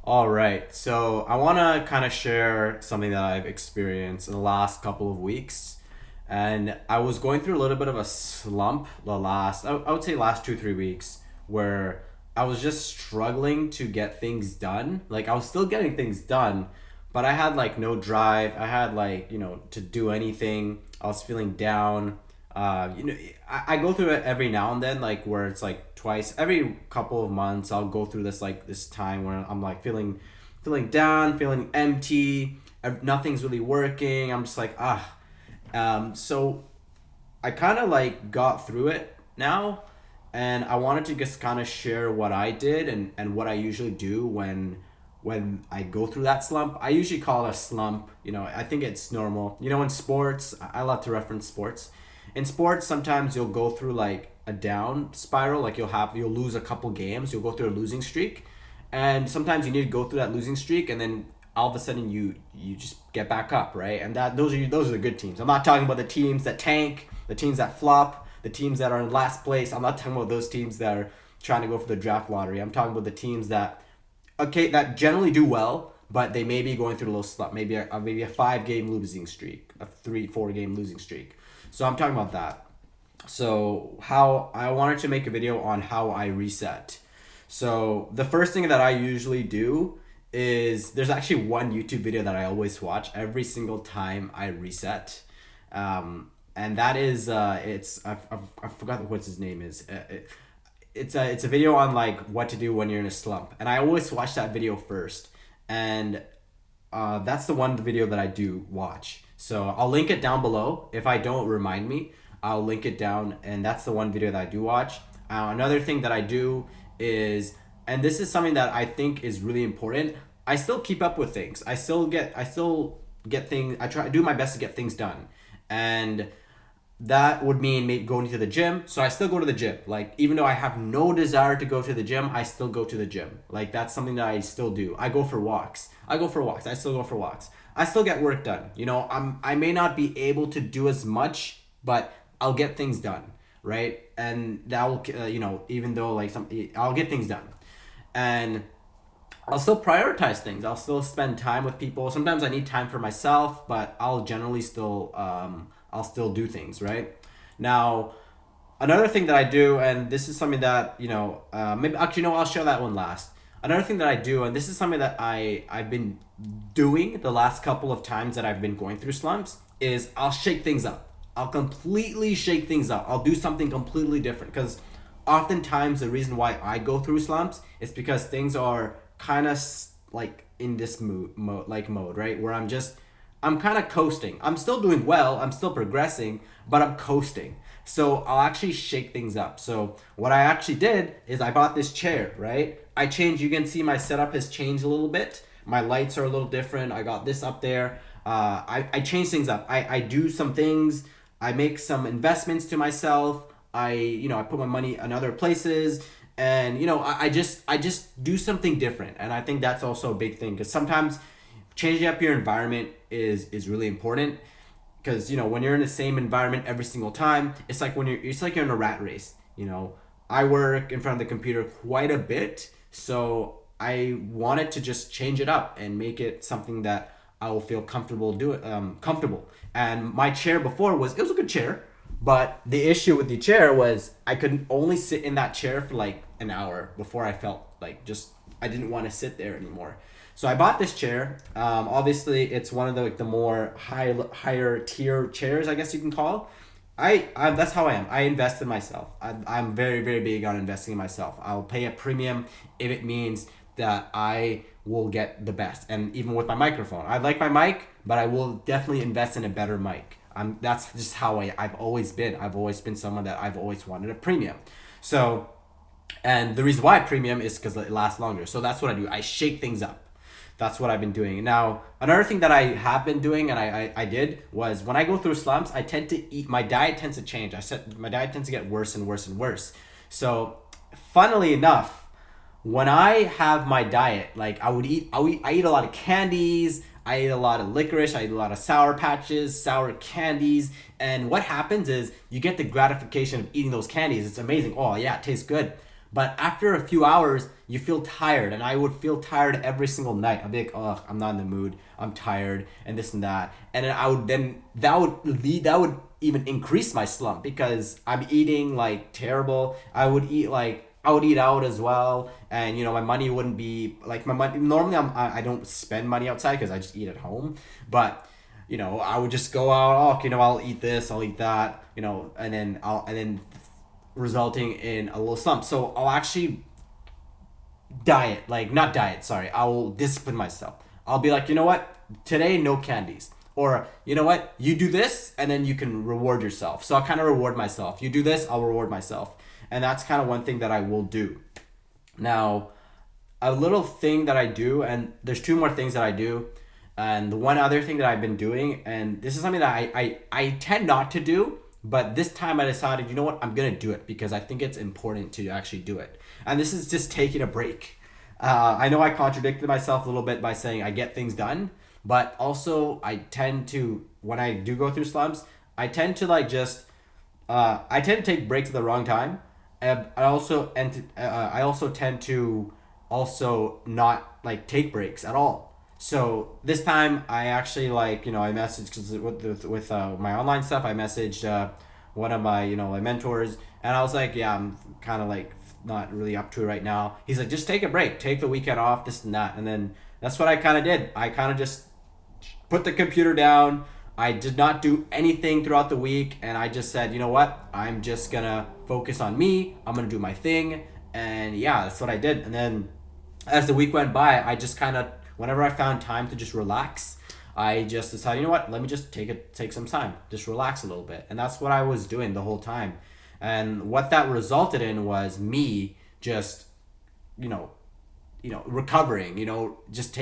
All right. So I want to kind of share something that I've experienced in the last couple of weeks. And I was going through a little bit of a slump I would say last 2, 3 weeks, where I was just struggling to get things done. Like I was still getting things done, but I had like no drive. I had like, to do anything. I was feeling down. I go through it every now and then, like where it's like twice every couple of months. I'll go through this time where I'm like feeling down, feeling empty. Nothing's really working. I'm just like so I kind of like got through it now, and I wanted to just kind of share what I did and what I usually do when I go through that slump. I usually call it a slump. I think it's normal. In sports, I love to reference sports. In sports, sometimes you'll go through like a down spiral. Like you'll lose a couple games. You'll go through a losing streak, and sometimes you need to go through that losing streak, and then all of a sudden you just get back up, right? And those are the good teams. I'm not talking about the teams that tank, the teams that flop, the teams that are in last place. I'm not talking about those teams that are trying to go for the draft lottery. I'm talking about the teams that generally do well, but they may be going through a little slump. Maybe a 5 game losing streak, a 3, 4 game losing streak. So I'm talking about that. So how I wanted to make a video on how I reset. So the first thing that I usually do is there's actually one YouTube video that I always watch every single time I reset. And that is I forgot what his name is. It's a video on like what to do when you're in a slump, and I always watch that video first. And that's the one video that I do watch. So I'll link it down below. If I don't, remind me. I'll link it down, and that's the one video that I do watch. Another thing that I do is, and this is something that I think is really important. I still keep up with things. I still get things. I try to do my best to get things done, and that would mean maybe going to the gym. So I still go to the gym. Like even though I have no desire to go to the gym, I still go to the gym. Like that's something that I still do. I go for walks. I still go for walks. I still get work done. I may not be able to do as much, but I'll get things done, right? And that will even though like I'll get things done. And I'll still prioritize things. I'll still spend time with people. Sometimes I need time for myself, but I'll still do things, right? Now, another thing that I do, and this is something that maybe actually no, I'll share that one last. Another thing that I do, and this is something that I've been doing the last couple of times that I've been going through slumps, is I'll shake things up. I'll completely shake things up. I'll do something completely different, because oftentimes the reason why I go through slumps is because things are kind of like in this mode, right? Where I'm kind of coasting. I'm still doing well. I'm still progressing, but I'm coasting. So I'll actually shake things up. So what I actually did is I bought this chair, right? I changed. You can see my setup has changed a little bit. My lights are a little different. I got this up there. I change things up. I do some things. I make some investments to myself. I put my money in other places, and I just do something different. And I think that's also a big thing, because sometimes changing up your environment is really important, because when you're in the same environment every single time, it's like you're in a rat race. I work in front of the computer quite a bit, so I wanted to just change it up and make it something that I will feel comfortable. And my chair before was a good chair, but the issue with the chair was I could only sit in that chair for like an hour before I felt like just I didn't want to sit there anymore. So I bought this chair. Obviously, it's one of the more higher tier chairs, I guess you can call. That's how I am. I invest in myself. I'm very, very big on investing in myself. I'll pay a premium if it means that I will get the best. And even with my microphone, I like my mic, but I will definitely invest in a better mic. That's just how I've always been. I've always been someone that I've always wanted a premium. So, and the reason why premium is because it lasts longer. So that's what I do. I shake things up. That's what I've been doing. Now, another thing that I have been doing, and I did, was when I go through slumps, I tend to eat. My diet tends to change. My diet tends to get worse and worse and worse. So, funnily enough, when I have my diet, like I eat a lot of candies. I eat a lot of licorice. I eat a lot of sour patches, sour candies. And what happens is you get the gratification of eating those candies. It's amazing. Oh yeah, it tastes good. But after a few hours, you feel tired, and I would feel tired every single night. I'd be like, oh, I'm not in the mood, I'm tired, and this and that. And then that would even increase my slump because I'm eating like terrible. I would eat out as well, and my money wouldn't be like my money. Normally, I don't spend money outside because I just eat at home. But I would just go out. Oh, okay, I'll eat this, I'll eat that. And then resulting in a little slump. So I'll actually not diet. Sorry, I'll discipline myself. I'll be like, you know what? Today, no candies. Or, you know what? You do this and then you can reward yourself. So I'll kind of reward myself. You do this, I'll reward myself. And that's kind of one thing that I will do. Now, a little thing that I do, and there's two more things that I do. And the one other thing that I've been doing, and this is something that I tend not to do, but this time I decided, you know what, I'm going to do it because I think it's important to actually do it. And this is just taking a break. I know I contradicted myself a little bit by saying I get things done, but also I tend to, when I do go through slumps, I tend to I tend to take breaks at the wrong time. I also tend to also not take breaks at all. So this time I actually I messaged, because with my online stuff, I messaged one of my my mentors, and I was like, yeah, I'm kind of not really up to it right now. He's like, just take a break, take the weekend off, this and that. And then that's what I kind of did. I kind of just put the computer down. I did not do anything throughout the week, and I just said, you know what, I'm just gonna focus on me, I'm gonna do my thing. And yeah, that's what I did. And then as the week went by, I just kind of, whenever I found time to just relax, I just decided, you know what, let me just take some time, just relax a little bit. And that's what I was doing the whole time. And what that resulted in was me just recovering, just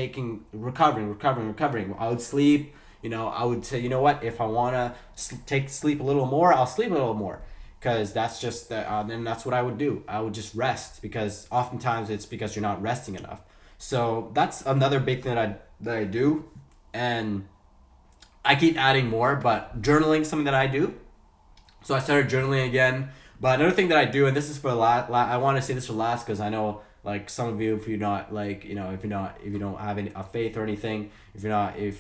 recovering. I would sleep, I would say, you know what, if I want to sleep a little more, I'll sleep a little more. Because that's just, then that's what I would do. I would just rest, because oftentimes it's because you're not resting enough. So that's another big thing that I do. And I keep adding more, but journaling is something that I do. So I started journaling again. But another thing that I do, and this is for I want to say this for last, because I know some of you, if you're not if you don't have a faith or anything, if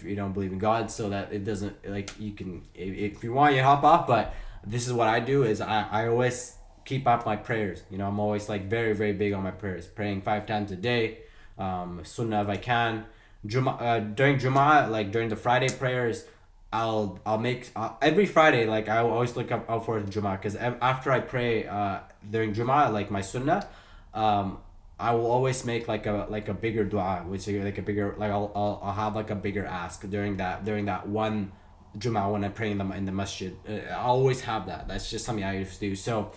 you don't believe in God, so that it doesn't you can, if you want, you hop off. But this is what I do, is I always keep up my prayers. I'm always very, very big on my prayers, praying 5 times a day, sunnah if I can. During Jummah, during the Friday prayers, I'll make every Friday, I always look out for Jummah, because after I pray during Jummah, my sunnah, I will always make a bigger dua, which is a bigger, I'll have a bigger ask during that one Jummah when I'm praying in the masjid. I always have that. That's just something I used to do. So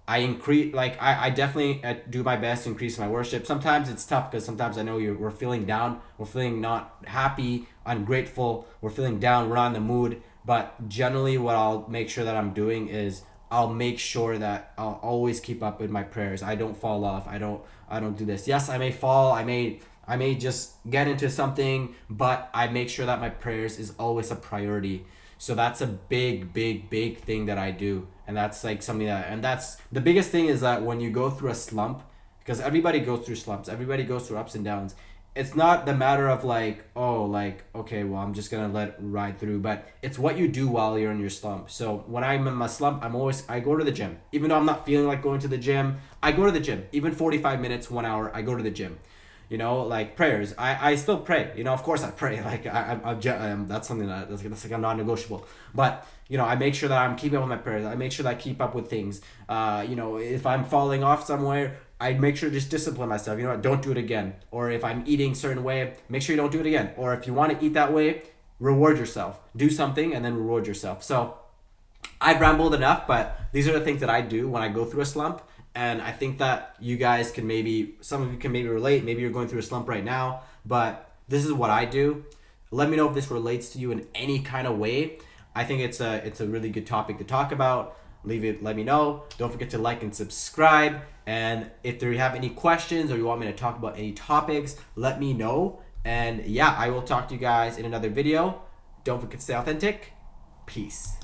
I increase, I definitely do my best to increase my worship. Sometimes it's tough, because sometimes I know we're feeling down, we're feeling not happy, ungrateful, we're feeling down, we're not in the mood. But generally what I'll make sure that I'm doing is I'll make sure that I'll always keep up with my prayers. I don't fall off. I don't do this. Yes, I may fall. I may just get into something, but I make sure that my prayers is always a priority. So that's a big, big, big thing that I do. And that's something and that's the biggest thing, is that when you go through a slump, because everybody goes through slumps, everybody goes through ups and downs. It's not the matter of okay, well, I'm just going to let it ride through, but it's what you do while you're in your slump. So when I'm in my slump, I go to the gym. Even though I'm not feeling like going to the gym, I go to the gym. Even 45 minutes, 1 hour, I go to the gym. Prayers, I still pray. Of course I pray. That's something that's a non-negotiable. But I make sure that I'm keeping up with my prayers. I make sure that I keep up with things. If I'm falling off somewhere, I make sure to just discipline myself. Don't do it again. Or if I'm eating a certain way, make sure you don't do it again. Or if you want to eat that way, reward yourself. Do something and then reward yourself. So I've rambled enough, but these are the things that I do when I go through a slump. And I think that you guys can some of you can maybe relate. Maybe you're going through a slump right now, but this is what I do. Let me know if this relates to you in any kind of way. I think it's a really good topic to talk about. Let me know. Don't forget to like and subscribe. And if you have any questions or you want me to talk about any topics, let me know. And yeah, I will talk to you guys in another video. Don't forget to stay authentic. Peace.